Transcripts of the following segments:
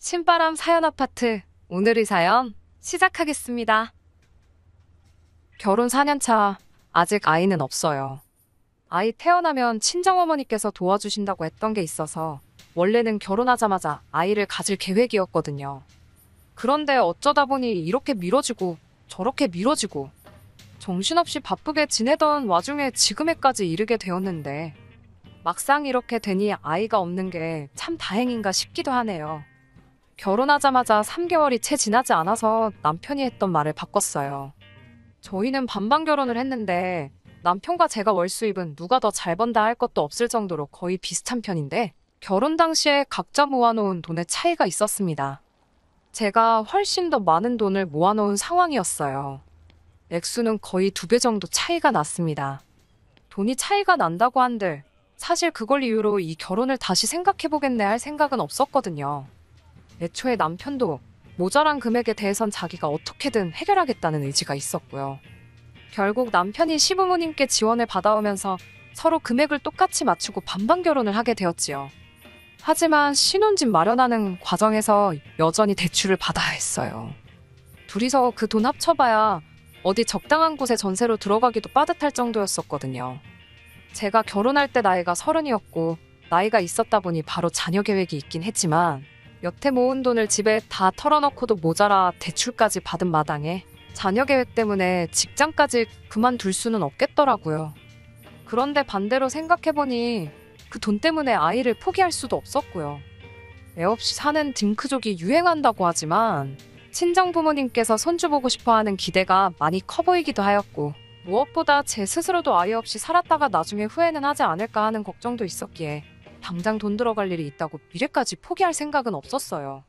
신바람 사연 아파트, 오늘의 사연 시작하겠습니다. 결혼 4년차, 아직 아이는 없어요. 아이 태어나면 친정어머니께서 도와주신다고 했던 게 있어서 원래는 결혼하자마자 아이를 가질 계획이었거든요. 그런데 어쩌다 보니 이렇게 미뤄지고 저렇게 미뤄지고 정신없이 바쁘게 지내던 와중에 지금에까지 이르게 되었는데 막상 이렇게 되니 아이가 없는 게 참 다행인가 싶기도 하네요. 결혼하자마자 3개월이 채 지나지 않아서 남편이 했던 말을 바꿨어요. 저희는 반반 결혼을 했는데 남편과 제가 월 수입은 누가 더 잘 번다 할 것도 없을 정도로 거의 비슷한 편인데 결혼 당시에 각자 모아놓은 돈의 차이가 있었습니다. 제가 훨씬 더 많은 돈을 모아놓은 상황이었어요. 액수는 거의 2배 정도 차이가 났습니다. 돈이 차이가 난다고 한들 사실 그걸 이유로 이 결혼을 다시 생각해보겠네 할 생각은 없었거든요. 애초에 남편도 모자란 금액에 대해선 자기가 어떻게든 해결하겠다는 의지가 있었고요. 결국 남편이 시부모님께 지원을 받아오면서 서로 금액을 똑같이 맞추고 반반 결혼을 하게 되었지요. 하지만 신혼집 마련하는 과정에서 여전히 대출을 받아야 했어요. 둘이서 그 돈 합쳐봐야 어디 적당한 곳에 전세로 들어가기도 빠듯할 정도였었거든요. 제가 결혼할 때 나이가 30이었고 나이가 있었다 보니 바로 자녀 계획이 있긴 했지만 여태 모은 돈을 집에 다 털어넣고도 모자라 대출까지 받은 마당에 자녀 계획 때문에 직장까지 그만둘 수는 없겠더라고요. 그런데 반대로 생각해보니 그 돈 때문에 아이를 포기할 수도 없었고요. 애 없이 사는 딩크족이 유행한다고 하지만 친정 부모님께서 손주 보고 싶어하는 기대가 많이 커 보이기도 하였고 무엇보다 제 스스로도 아이 없이 살았다가 나중에 후회는 하지 않을까 하는 걱정도 있었기에 당장 돈 들어갈 일이 있다고 미래까지 포기할 생각은 없었어요.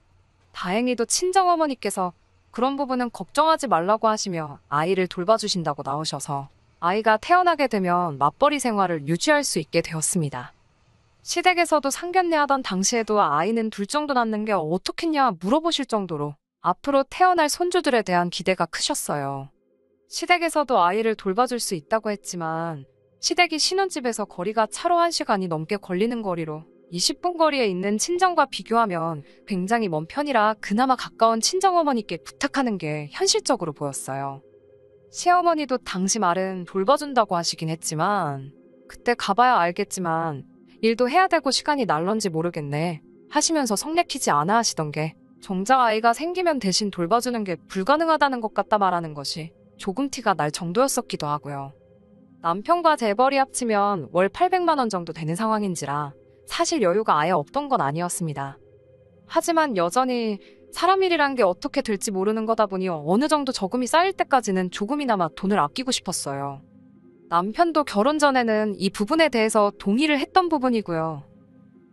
다행히도 친정어머니께서 그런 부분은 걱정하지 말라고 하시며 아이를 돌봐주신다고 나오셔서 아이가 태어나게 되면 맞벌이 생활을 유지할 수 있게 되었습니다. 시댁에서도 상견례 하던 당시에도 아이는 둘 정도 낳는 게 어떻겠냐 물어보실 정도로 앞으로 태어날 손주들에 대한 기대가 크셨어요. 시댁에서도 아이를 돌봐줄 수 있다고 했지만 시댁이 신혼집에서 거리가 차로 1시간이 넘게 걸리는 거리로 20분 거리에 있는 친정과 비교하면 굉장히 먼 편이라 그나마 가까운 친정어머니께 부탁하는 게 현실적으로 보였어요. 시어머니도 당시 말은 돌봐준다고 하시긴 했지만 그때 가봐야 알겠지만 일도 해야 되고 시간이 날런지 모르겠네 하시면서 성 내키지 않아 하시던 게 정작 아이가 생기면 대신 돌봐주는 게 불가능하다는 것 같다 말하는 것이 조금 티가 날 정도였었기도 하고요. 남편과 재벌이 합치면 월 800만 원 정도 되는 상황인지라 사실 여유가 아예 없던 건 아니었습니다. 하지만 여전히 사람 일이란 게 어떻게 될지 모르는 거다 보니 어느 정도 저금이 쌓일 때까지는 조금이나마 돈을 아끼고 싶었어요. 남편도 결혼 전에는 이 부분에 대해서 동의를 했던 부분이고요.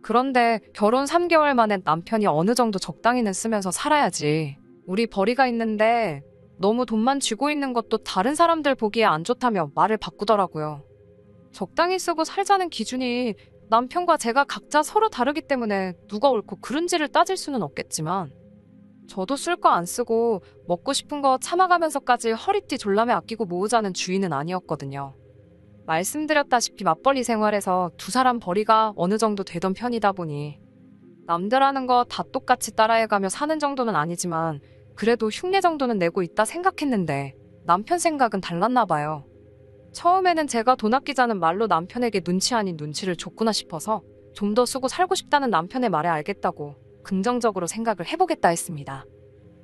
그런데 결혼 3개월 만에 남편이 어느 정도 적당히는 쓰면서 살아야지. 우리 벌이가 있는데 너무 돈만 쥐고 있는 것도 다른 사람들 보기에 안 좋다며 말을 바꾸더라고요. 적당히 쓰고 살자는 기준이 남편과 제가 각자 서로 다르기 때문에 누가 옳고 그른지를 따질 수는 없겠지만 저도 쓸 거 안 쓰고 먹고 싶은 거 참아가면서까지 허리띠 졸라매 아끼고 모으자는 주의는 아니었거든요. 말씀드렸다시피 맞벌이 생활에서 두 사람 벌이가 어느 정도 되던 편이다 보니 남들 하는 거 다 똑같이 따라해가며 사는 정도는 아니지만 그래도 흉내 정도는 내고 있다 생각했는데 남편 생각은 달랐나 봐요. 처음에는 제가 돈 아끼자는 말로 남편에게 눈치 아닌 눈치를 줬구나 싶어서 좀 더 쓰고 살고 싶다는 남편의 말에 알겠다고 긍정적으로 생각을 해보겠다 했습니다.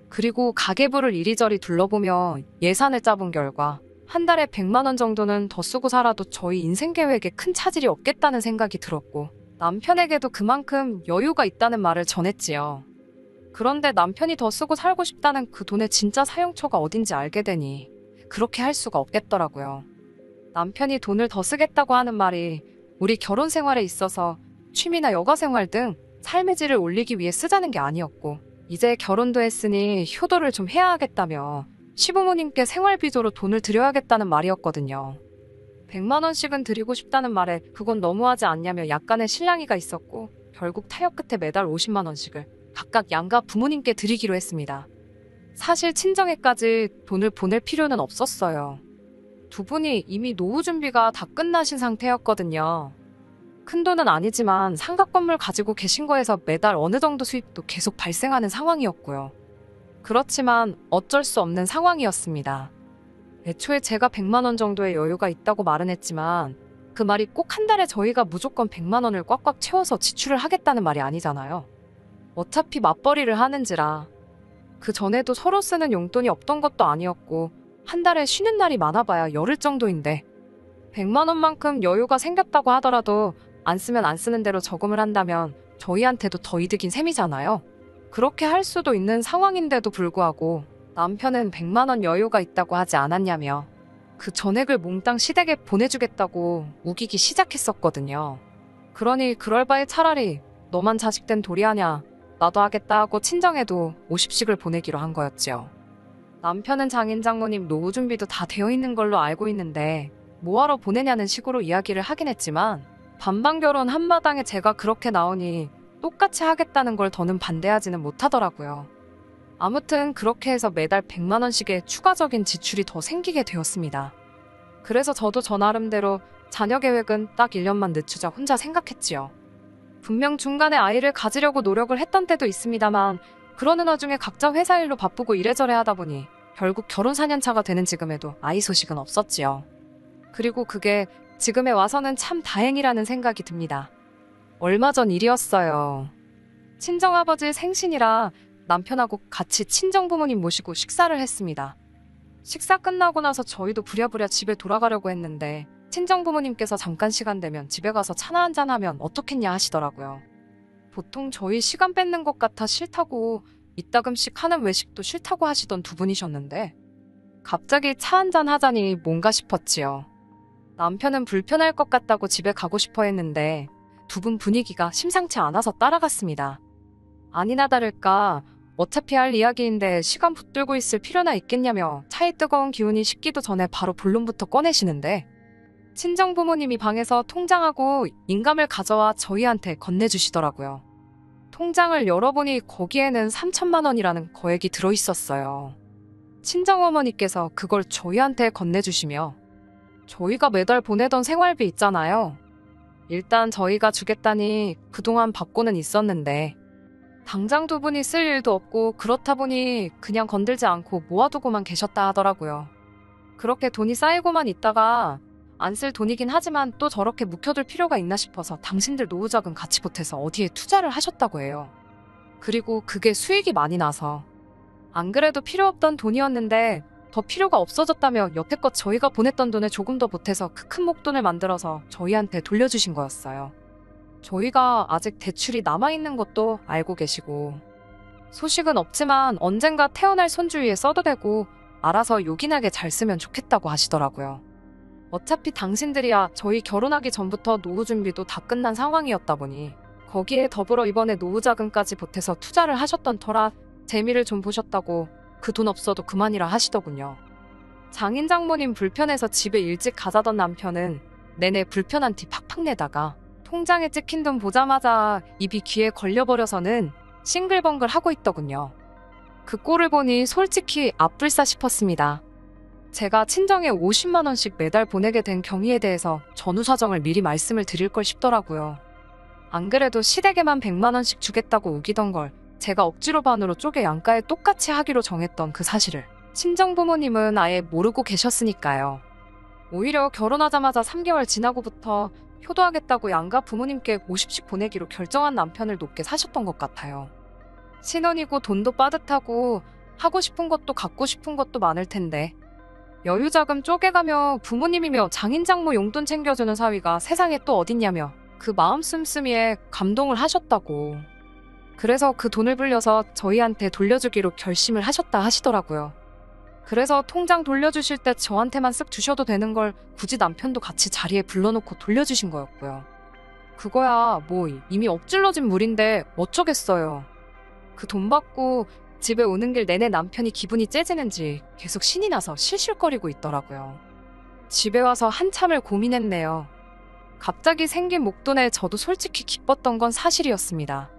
그리고 가계부를 이리저리 둘러보며 예산을 짜본 결과 한 달에 100만 원 정도는 더 쓰고 살아도 저희 인생 계획에 큰 차질이 없겠다는 생각이 들었고 남편에게도 그만큼 여유가 있다는 말을 전했지요. 그런데 남편이 더 쓰고 살고 싶다는 그 돈의 진짜 사용처가 어딘지 알게 되니 그렇게 할 수가 없겠더라고요. 남편이 돈을 더 쓰겠다고 하는 말이 우리 결혼 생활에 있어서 취미나 여가 생활 등 삶의 질을 올리기 위해 쓰자는 게 아니었고 이제 결혼도 했으니 효도를 좀 해야 하겠다며 시부모님께 생활비조로 돈을 드려야겠다는 말이었거든요. 100만 원씩은 드리고 싶다는 말에 그건 너무하지 않냐며 약간의 실랑이가 있었고 결국 타협 끝에 매달 50만 원씩을 각각 양가 부모님께 드리기로 했습니다. 사실 친정에까지 돈을 보낼 필요는 없었어요. 두 분이 이미 노후 준비가 다 끝나신 상태였거든요. 큰돈은 아니지만 상가 건물 가지고 계신 거에서 매달 어느 정도 수입도 계속 발생하는 상황이었고요. 그렇지만 어쩔 수 없는 상황이었습니다. 애초에 제가 100만 원 정도의 여유가 있다고 말은 했지만 그 말이 꼭 한 달에 저희가 무조건 100만 원을 꽉꽉 채워서 지출을 하겠다는 말이 아니잖아요. 어차피 맞벌이를 하는지라. 그 전에도 서로 쓰는 용돈이 없던 것도 아니었고 한 달에 쉬는 날이 많아봐야 열흘 정도인데 100만 원만큼 여유가 생겼다고 하더라도 안 쓰면 안 쓰는 대로 저금을 한다면 저희한테도 더 이득인 셈이잖아요. 그렇게 할 수도 있는 상황인데도 불구하고 남편은 100만 원 여유가 있다고 하지 않았냐며 그 전액을 몽땅 시댁에 보내주겠다고 우기기 시작했었거든요. 그러니 그럴 바에 차라리 너만 자식된 도리하냐 나도 하겠다 하고 친정에도 50씩을 보내기로 한 거였지요. 남편은 장인 장모님 노후 준비도 다 되어 있는 걸로 알고 있는데 뭐하러 보내냐는 식으로 이야기를 하긴 했지만 반반 결혼 한마당에 제가 그렇게 나오니 똑같이 하겠다는 걸 더는 반대하지는 못하더라고요. 아무튼 그렇게 해서 매달 100만 원씩의 추가적인 지출이 더 생기게 되었습니다. 그래서 저도 저 나름대로 자녀 계획은 딱 1년만 늦추자 혼자 생각했지요. 분명 중간에 아이를 가지려고 노력을 했던 때도 있습니다만 그러는 와중에 각자 회사 일로 바쁘고 이래저래 하다 보니 결국 결혼 4년차가 되는 지금에도 아이 소식은 없었지요. 그리고 그게 지금에 와서는 참 다행이라는 생각이 듭니다. 얼마 전 일이었어요. 친정아버지 생신이라 남편하고 같이 친정부모님 모시고 식사를 했습니다. 식사 끝나고 나서 저희도 부랴부랴 집에 돌아가려고 했는데 친정부모님께서 잠깐 시간 되면 집에 가서 차나 한잔 하면 어떻겠냐 하시더라고요. 보통 저희 시간 뺏는 것 같아 싫다고 이따금씩 하는 외식도 싫다고 하시던 두 분이셨는데 갑자기 차 한잔 하자니 뭔가 싶었지요. 남편은 불편할 것 같다고 집에 가고 싶어 했는데 두 분 분위기가 심상치 않아서 따라갔습니다. 아니나 다를까 어차피 할 이야기인데 시간 붙들고 있을 필요나 있겠냐며 차의 뜨거운 기운이 식기도 전에 바로 본론부터 꺼내시는데 친정부모님이 방에서 통장하고 인감을 가져와 저희한테 건네주시더라고요. 통장을 열어보니 거기에는 3천만 원이라는 거액이 들어있었어요. 친정어머니께서 그걸 저희한테 건네주시며 저희가 매달 보내던 생활비 있잖아요. 일단 저희가 주겠다니 그동안 받고는 있었는데 당장 두 분이 쓸 일도 없고 그렇다 보니 그냥 건들지 않고 모아두고만 계셨다 하더라고요. 그렇게 돈이 쌓이고만 있다가 안 쓸 돈이긴 하지만 또 저렇게 묵혀둘 필요가 있나 싶어서 당신들 노후자금 같이 보태서 어디에 투자를 하셨다고 해요. 그리고 그게 수익이 많이 나서 안 그래도 필요 없던 돈이었는데 더 필요가 없어졌다며 여태껏 저희가 보냈던 돈에 조금 더 보태서 그 큰 목돈을 만들어서 저희한테 돌려주신 거였어요. 저희가 아직 대출이 남아있는 것도 알고 계시고 소식은 없지만 언젠가 태어날 손주 위에 써도 되고 알아서 요긴하게 잘 쓰면 좋겠다고 하시더라고요. 어차피 당신들이야 저희 결혼하기 전부터 노후 준비도 다 끝난 상황이었다 보니 거기에 더불어 이번에 노후자금까지 보태서 투자를 하셨던 터라 재미를 좀 보셨다고 그 돈 없어도 그만이라 하시더군요. 장인 장모님 불편해서 집에 일찍 가자던 남편은 내내 불편한 티 팍팍 내다가 통장에 찍힌 돈 보자마자 입이 귀에 걸려버려서는 싱글벙글 하고 있더군요. 그 꼴을 보니 솔직히 아뿔싸 싶었습니다. 제가 친정에 50만 원씩 매달 보내게 된 경위에 대해서 전후 사정을 미리 말씀을 드릴 걸 싶더라고요. 안 그래도 시댁에만 100만 원씩 주겠다고 우기던 걸 제가 억지로 반으로 쪼개 양가에 똑같이 하기로 정했던 그 사실을 친정부모님은 아예 모르고 계셨으니까요. 오히려 결혼하자마자 3개월 지나고부터 효도하겠다고 양가 부모님께 50씩 보내기로 결정한 남편을 높게 사셨던 것 같아요. 신혼이고 돈도 빠듯하고 하고 싶은 것도 갖고 싶은 것도 많을 텐데 여유자금 쪼개가며 부모님이며 장인장모 용돈 챙겨주는 사위가 세상에 또 어딨냐며 그 마음 씀씀이에 감동을 하셨다고. 그래서 그 돈을 불려서 저희한테 돌려주기로 결심을 하셨다 하시더라고요. 그래서 통장 돌려주실 때 저한테만 쓱 주셔도 되는 걸 굳이 남편도 같이 자리에 불러놓고 돌려주신 거였고요. 그거야 뭐 이미 엎질러진 물인데 어쩌겠어요. 그 돈 받고 집에 오는 길 내내 남편이 기분이 째지는지 계속 신이 나서 실실거리고 있더라고요. 집에 와서 한참을 고민했네요. 갑자기 생긴 목돈에 저도 솔직히 기뻤던 건 사실이었습니다.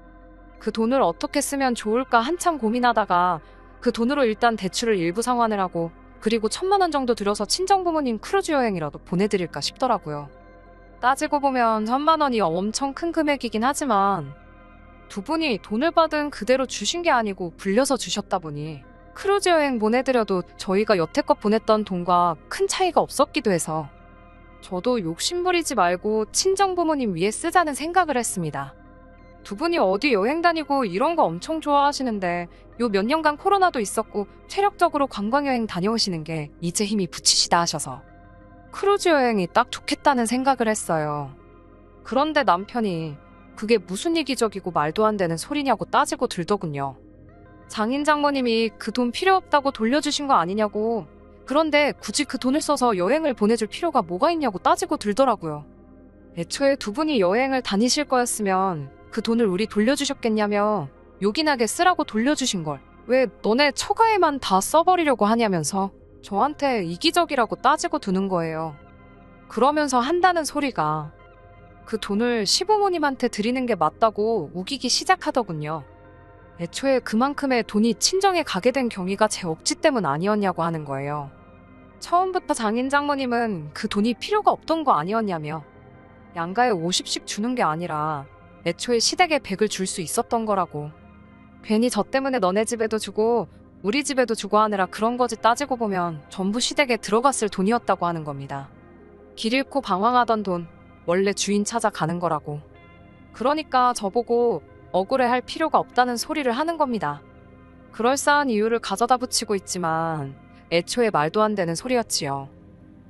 그 돈을 어떻게 쓰면 좋을까 한참 고민하다가 그 돈으로 일단 대출을 일부 상환을 하고 그리고 1,000만 원 정도 들여서 친정부모님 크루즈 여행이라도 보내드릴까 싶더라고요. 따지고 보면 1,000만 원이 엄청 큰 금액이긴 하지만 두 분이 돈을 받은 그대로 주신 게 아니고 불려서 주셨다 보니 크루즈 여행 보내드려도 저희가 여태껏 보냈던 돈과 큰 차이가 없었기도 해서 저도 욕심부리지 말고 친정부모님 위해 쓰자는 생각을 했습니다. 두 분이 어디 여행 다니고 이런 거 엄청 좋아하시는데 요 몇 년간 코로나도 있었고 체력적으로 관광여행 다녀오시는 게 이제 힘이 붙이시다 하셔서 크루즈 여행이 딱 좋겠다는 생각을 했어요. 그런데 남편이 그게 무슨 이기적이고 말도 안 되는 소리냐고 따지고 들더군요. 장인 장모님이 그 돈 필요 없다고 돌려주신 거 아니냐고. 그런데 굳이 그 돈을 써서 여행을 보내줄 필요가 뭐가 있냐고 따지고 들더라고요. 애초에 두 분이 여행을 다니실 거였으면 그 돈을 우리 돌려주셨겠냐며 요긴하게 쓰라고 돌려주신 걸 왜 너네 처가에만 다 써버리려고 하냐면서 저한테 이기적이라고 따지고 드는 거예요. 그러면서 한다는 소리가 그 돈을 시부모님한테 드리는 게 맞다고 우기기 시작하더군요. 애초에 그만큼의 돈이 친정에 가게 된 경위가 제 억지 때문 아니었냐고 하는 거예요. 처음부터 장인 장모님은 그 돈이 필요가 없던 거 아니었냐며 양가에 50씩 주는 게 아니라 애초에 시댁에 100을 줄 수 있었던 거라고. 괜히 저 때문에 너네 집에도 주고 우리 집에도 주고 하느라 그런 거지 따지고 보면 전부 시댁에 들어갔을 돈이었다고 하는 겁니다. 길 잃고 방황하던 돈 원래 주인 찾아가는 거라고. 그러니까 저보고 억울해할 필요가 없다는 소리를 하는 겁니다. 그럴싸한 이유를 가져다 붙이고 있지만 애초에 말도 안 되는 소리였지요.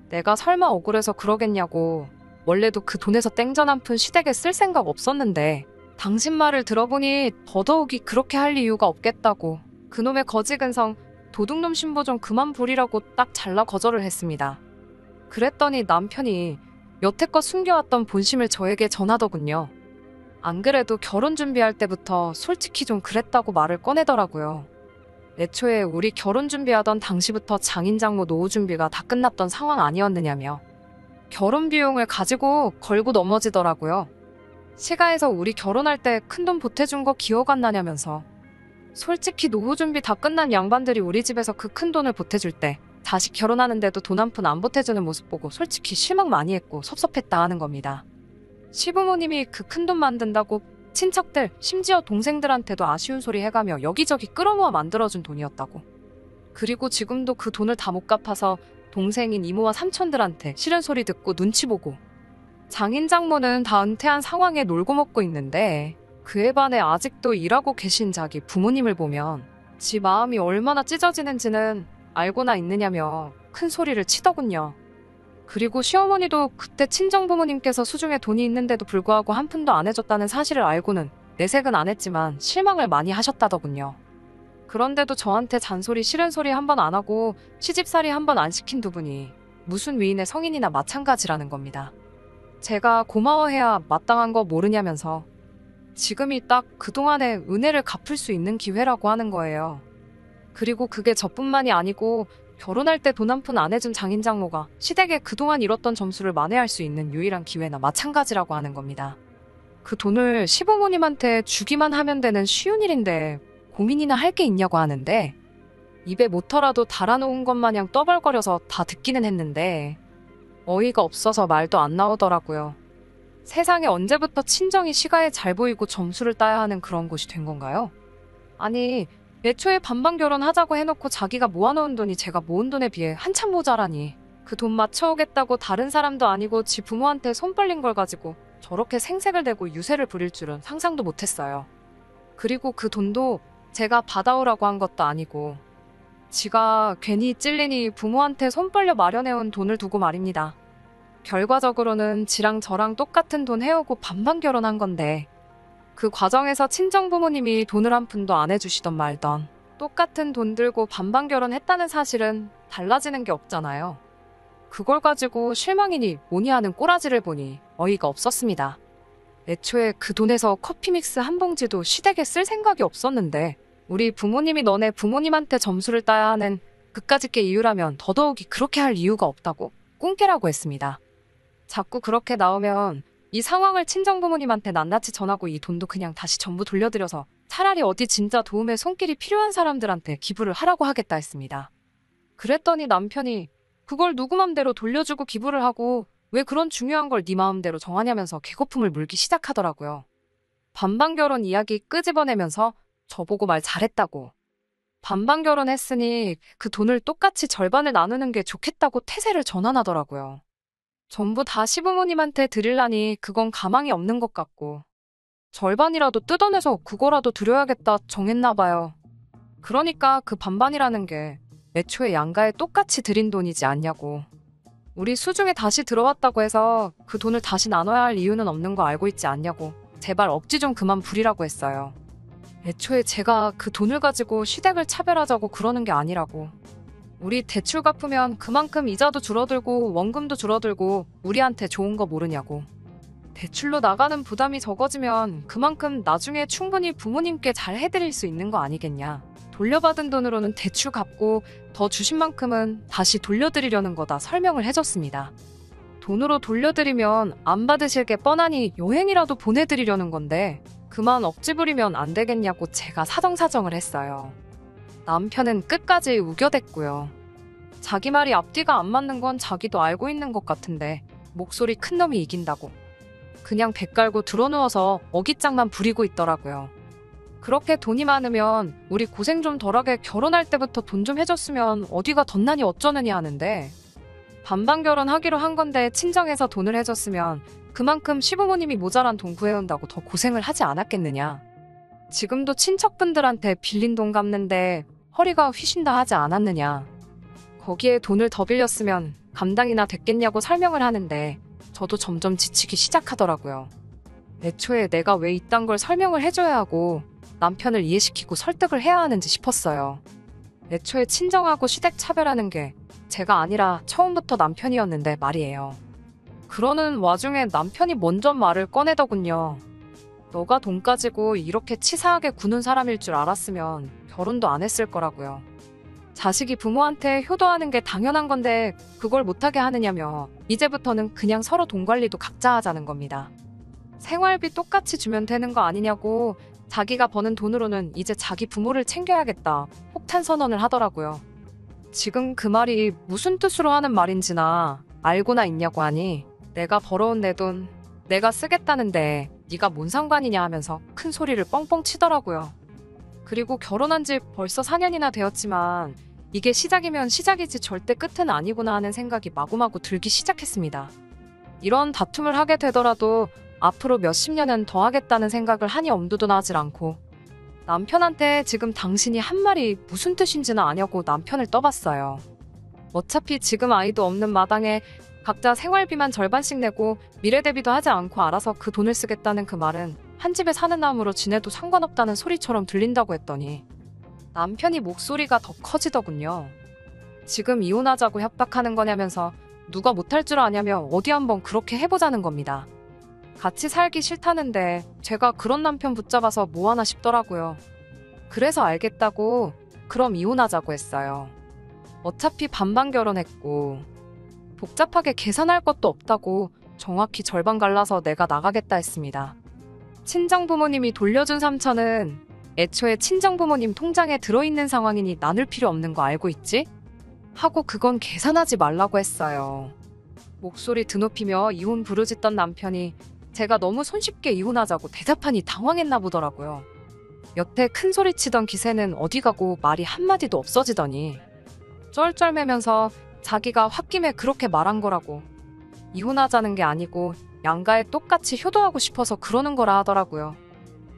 내가 설마 억울해서 그러겠냐고. 원래도 그 돈에서 땡전 한 푼 시댁에 쓸 생각 없었는데 당신 말을 들어보니 더더욱이 그렇게 할 이유가 없겠다고. 그놈의 거지근성 도둑놈 신부 좀 그만 부리라고 딱 잘라 거절을 했습니다. 그랬더니 남편이 여태껏 숨겨왔던 본심을 저에게 전하더군요. 안 그래도 결혼 준비할 때부터 솔직히 좀 그랬다고 말을 꺼내더라고요. 애초에 우리 결혼 준비하던 당시부터 장인장모 노후 준비가 다 끝났던 상황 아니었느냐며 결혼 비용을 가지고 걸고 넘어지더라고요. 시가에서 우리 결혼할 때 큰돈 보태준 거 기억 안 나냐면서 솔직히 노후 준비 다 끝난 양반들이 우리 집에서 그 큰 돈을 보태줄 때 자식 결혼하는데도 돈 한 푼 안 보태주는 모습 보고 솔직히 실망 많이 했고 섭섭했다 하는 겁니다. 시부모님이 그 큰 돈 만든다고 친척들 심지어 동생들한테도 아쉬운 소리 해가며 여기저기 끌어모아 만들어준 돈이었다고. 그리고 지금도 그 돈을 다 못 갚아서 동생인 이모와 삼촌들한테 싫은 소리 듣고 눈치 보고 장인 장모는 다 은퇴한 상황에 놀고 먹고 있는데 그에 반해 아직도 일하고 계신 자기 부모님을 보면 지 마음이 얼마나 찢어지는지는 알고나 있느냐며 큰 소리를 치더군요. 그리고 시어머니도 그때 친정부모님께서 수중에 돈이 있는데도 불구하고 한 푼도 안 해줬다는 사실을 알고는 내색은 안 했지만 실망을 많이 하셨다더군요. 그런데도 저한테 잔소리 싫은 소리 한 번 안 하고 시집살이 한 번 안 시킨 두 분이 무슨 위인의 성인이나 마찬가지라는 겁니다. 제가 고마워해야 마땅한 거 모르냐면서 지금이 딱 그동안의 은혜를 갚을 수 있는 기회라고 하는 거예요. 그리고 그게 저뿐만이 아니고 결혼할 때 돈 한 푼 안 해준 장인장모가 시댁에 그동안 잃었던 점수를 만회할 수 있는 유일한 기회나 마찬가지라고 하는 겁니다. 그 돈을 시부모님한테 주기만 하면 되는 쉬운 일인데 고민이나 할 게 있냐고 하는데 입에 모터라도 달아놓은 것 마냥 떠벌거려서 다 듣기는 했는데 어이가 없어서 말도 안 나오더라고요. 세상에 언제부터 친정이 시가에 잘 보이고 점수를 따야 하는 그런 곳이 된 건가요? 아니 애초에 반반 결혼하자고 해놓고 자기가 모아놓은 돈이 제가 모은 돈에 비해 한참 모자라니 그 돈 맞춰오겠다고 다른 사람도 아니고 지 부모한테 손 벌린 걸 가지고 저렇게 생색을 내고 유세를 부릴 줄은 상상도 못했어요. 그리고 그 돈도 제가 받아오라고 한 것도 아니고 지가 괜히 찔리니 부모한테 손 벌려 마련해온 돈을 두고 말입니다. 결과적으로는 지랑 저랑 똑같은 돈 해오고 반반 결혼한 건데 그 과정에서 친정부모님이 돈을 한 푼도 안 해주시던 말던 똑같은 돈 들고 반반 결혼했다는 사실은 달라지는 게 없잖아요. 그걸 가지고 실망이니 뭐니 하는 꼬라지를 보니 어이가 없었습니다. 애초에 그 돈에서 커피 믹스 한 봉지도 시댁에 쓸 생각이 없었는데 우리 부모님이 너네 부모님한테 점수를 따야 하는 그까짓 게 이유라면 더더욱이 그렇게 할 이유가 없다고 꿍깨라고 했습니다. 자꾸 그렇게 나오면 이 상황을 친정부모님한테 낱낱이 전하고 이 돈도 그냥 다시 전부 돌려드려서 차라리 어디 진짜 도움의 손길이 필요한 사람들한테 기부를 하라고 하겠다 했습니다. 그랬더니 남편이 그걸 누구 맘대로 돌려주고 기부를 하고 왜 그런 중요한 걸 네 마음대로 정하냐면서 개거품을 물기 시작하더라고요. 반반 결혼 이야기 끄집어내면서 저보고 말 잘했다고. 반반 결혼했으니 그 돈을 똑같이 절반을 나누는 게 좋겠다고 태세를 전환하더라고요. 전부 다 시부모님한테 드리려니 그건 가망이 없는 것 같고. 절반이라도 뜯어내서 그거라도 드려야겠다 정했나 봐요. 그러니까 그 반반이라는 게 애초에 양가에 똑같이 드린 돈이지 않냐고. 우리 수중에 다시 들어왔다고 해서 그 돈을 다시 나눠야 할 이유는 없는 거 알고 있지 않냐고. 제발 억지 좀 그만 부리라고 했어요. 애초에 제가 그 돈을 가지고 시댁을 차별하자고 그러는 게 아니라고. 우리 대출 갚으면 그만큼 이자도 줄어들고 원금도 줄어들고 우리한테 좋은 거 모르냐고. 대출로 나가는 부담이 적어지면 그만큼 나중에 충분히 부모님께 잘 해드릴 수 있는 거 아니겠냐. 돌려받은 돈으로는 대출 갚고 더 주신 만큼은 다시 돌려드리려는 거다 설명을 해줬습니다. 돈으로 돌려드리면 안 받으실 게 뻔하니 여행이라도 보내드리려는 건데 그만 억지 부리면 안 되겠냐고 제가 사정사정을 했어요. 남편은 끝까지 우겨댔고요. 자기 말이 앞뒤가 안 맞는 건 자기도 알고 있는 것 같은데 목소리 큰 놈이 이긴다고. 그냥 배 깔고 드러누워서 어깃장만 부리고 있더라고요. 그렇게 돈이 많으면 우리 고생 좀 덜하게 결혼할 때부터 돈 좀 해줬으면 어디가 덧나니 어쩌느니 하는데 반반 결혼하기로 한 건데 친정에서 돈을 해줬으면 그만큼 시부모님이 모자란 돈 구해온다고 더 고생을 하지 않았겠느냐. 지금도 친척분들한테 빌린 돈 갚는데 허리가 휘신다 하지 않았느냐. 거기에 돈을 더 빌렸으면 감당이나 됐겠냐고 설명을 하는데 저도 점점 지치기 시작하더라고요. 애초에 내가 왜 이딴 걸 설명을 해줘야 하고 남편을 이해시키고 설득을 해야 하는지 싶었어요. 애초에 친정하고 시댁 차별하는 게 제가 아니라 처음부터 남편이었는데 말이에요. 그러는 와중에 남편이 먼저 말을 꺼내더군요. 너가 돈 가지고 이렇게 치사하게 구는 사람일 줄 알았으면 결혼도 안 했을 거라고요. 자식이 부모한테 효도하는 게 당연한 건데 그걸 못하게 하느냐며 이제부터는 그냥 서로 돈 관리도 각자 하자는 겁니다. 생활비 똑같이 주면 되는 거 아니냐고 자기가 버는 돈으로는 이제 자기 부모를 챙겨야겠다 폭탄 선언을 하더라고요. 지금 그 말이 무슨 뜻으로 하는 말인지나 알고나 있냐고 하니 내가 벌어온 내 돈 내가 쓰겠다는데 네가 뭔 상관이냐 하면서 큰 소리를 뻥뻥 치더라고요. 그리고 결혼한 지 벌써 4년이나 되었지만 이게 시작이면 시작이지 절대 끝은 아니구나 하는 생각이 마구마구 들기 시작했습니다. 이런 다툼을 하게 되더라도 앞으로 몇십 년은 더 하겠다는 생각을 하니 엄두도 나질 않고 남편한테 지금 당신이 한 말이 무슨 뜻인지는 아냐고 남편을 떠봤어요. 어차피 지금 아이도 없는 마당에 각자 생활비만 절반씩 내고 미래 대비도 하지 않고 알아서 그 돈을 쓰겠다는 그 말은 한 집에 사는 남으로 지내도 상관없다는 소리처럼 들린다고 했더니 남편이 목소리가 더 커지더군요. 지금 이혼하자고 협박하는 거냐면서 누가 못할 줄 아냐며 어디 한번 그렇게 해보자는 겁니다. 같이 살기 싫다는데 제가 그런 남편 붙잡아서 뭐하나 싶더라고요. 그래서 알겠다고 그럼 이혼하자고 했어요. 어차피 반반 결혼했고 복잡하게 계산할 것도 없다고 정확히 절반 갈라서 내가 나가겠다 했습니다. 친정부모님이 돌려준 3천은 애초에 친정부모님 통장에 들어있는 상황이니 나눌 필요 없는 거 알고 있지? 하고 그건 계산하지 말라고 했어요. 목소리 드높이며 이혼 부르짖던 남편이 제가 너무 손쉽게 이혼하자고 대답하니 당황했나 보더라고요. 여태 큰 소리 치던 기세는 어디 가고 말이 한마디도 없어지더니 쩔쩔매면서 자기가 홧김에 그렇게 말한 거라고. 이혼하자는 게 아니고 양가에 똑같이 효도하고 싶어서 그러는 거라 하더라고요.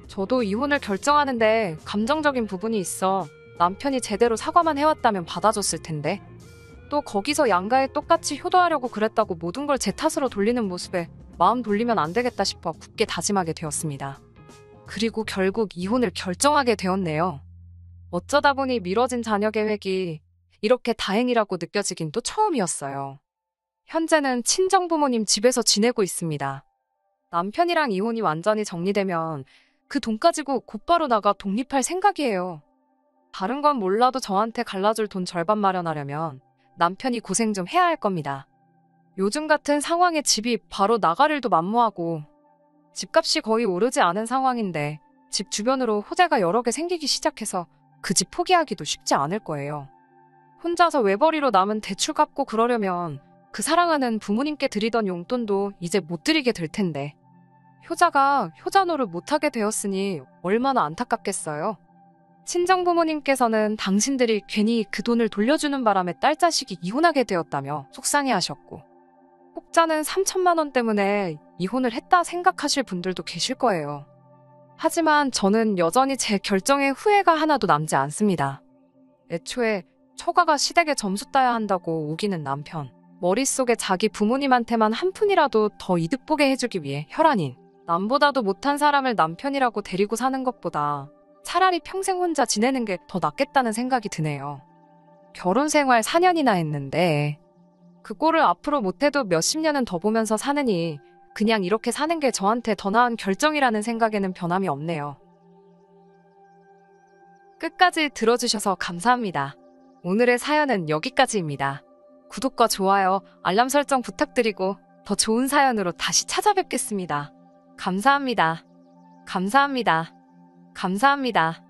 저도 이혼을 결정하는데 감정적인 부분이 있어 남편이 제대로 사과만 해왔다면 받아줬을 텐데 또 거기서 양가에 똑같이 효도하려고 그랬다고 모든 걸 제 탓으로 돌리는 모습에 마음 돌리면 안 되겠다 싶어 굳게 다짐하게 되었습니다. 그리고 결국 이혼을 결정하게 되었네요. 어쩌다 보니 미뤄진 자녀 계획이 이렇게 다행이라고 느껴지긴 또 처음이었어요. 현재는 친정부모님 집에서 지내고 있습니다. 남편이랑 이혼이 완전히 정리되면 그 돈 가지고 곧바로 나가 독립할 생각이에요. 다른 건 몰라도 저한테 갈라줄 돈 절반 마련하려면 남편이 고생 좀 해야 할 겁니다. 요즘 같은 상황에 집이 바로 나갈 일도 만무하고 집값이 거의 오르지 않은 상황인데 집 주변으로 호재가 여러 개 생기기 시작해서 그 집 포기하기도 쉽지 않을 거예요. 혼자서 외벌이로 남은 대출 갚고 그러려면 그 사랑하는 부모님께 드리던 용돈도 이제 못 드리게 될 텐데. 효자가 효자노를 못하게 되었으니 얼마나 안타깝겠어요. 친정부모님께서는 당신들이 괜히 그 돈을 돌려주는 바람에 딸 자식이 이혼하게 되었다며 속상해하셨고, 혹자는 3천만 원 때문에 이혼을 했다 생각하실 분들도 계실 거예요. 하지만 저는 여전히 제 결정에 후회가 하나도 남지 않습니다. 애초에 처가가 시댁에 점수 따야 한다고 우기는 남편, 머릿속에 자기 부모님한테만 한 푼이라도 더 이득 보게 해주기 위해 혈안인 남보다도 못한 사람을 남편이라고 데리고 사는 것보다 차라리 평생 혼자 지내는 게 더 낫겠다는 생각이 드네요. 결혼 생활 4년이나 했는데 그 꼴을 앞으로 못해도 몇십 년은 더 보면서 사느니 그냥 이렇게 사는 게 저한테 더 나은 결정이라는 생각에는 변함이 없네요. 끝까지 들어주셔서 감사합니다. 오늘의 사연은 여기까지입니다. 구독과 좋아요, 알람 설정 부탁드리고 더 좋은 사연으로 다시 찾아뵙겠습니다. 감사합니다. 감사합니다. 감사합니다.